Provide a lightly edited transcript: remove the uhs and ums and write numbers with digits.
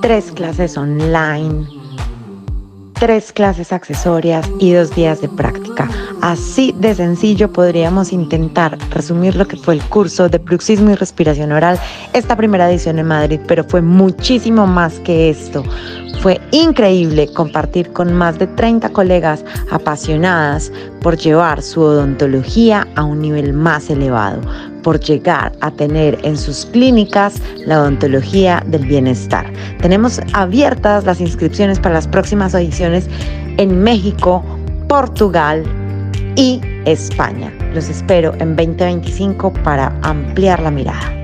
3 clases online, 3 clases accesorias y 2 días de práctica. Así de sencillo podríamos intentar resumir lo que fue el curso de bruxismo y respiración oral, esta primera edición en Madrid, pero fue muchísimo más que esto. Fue increíble compartir con más de 30 colegas apasionadas por llevar su odontología a un nivel más elevado, por llegar a tener en sus clínicas la odontología del bienestar. Tenemos abiertas las inscripciones para las próximas ediciones en México, Portugal y España. Los espero en 2025 para ampliar la mirada.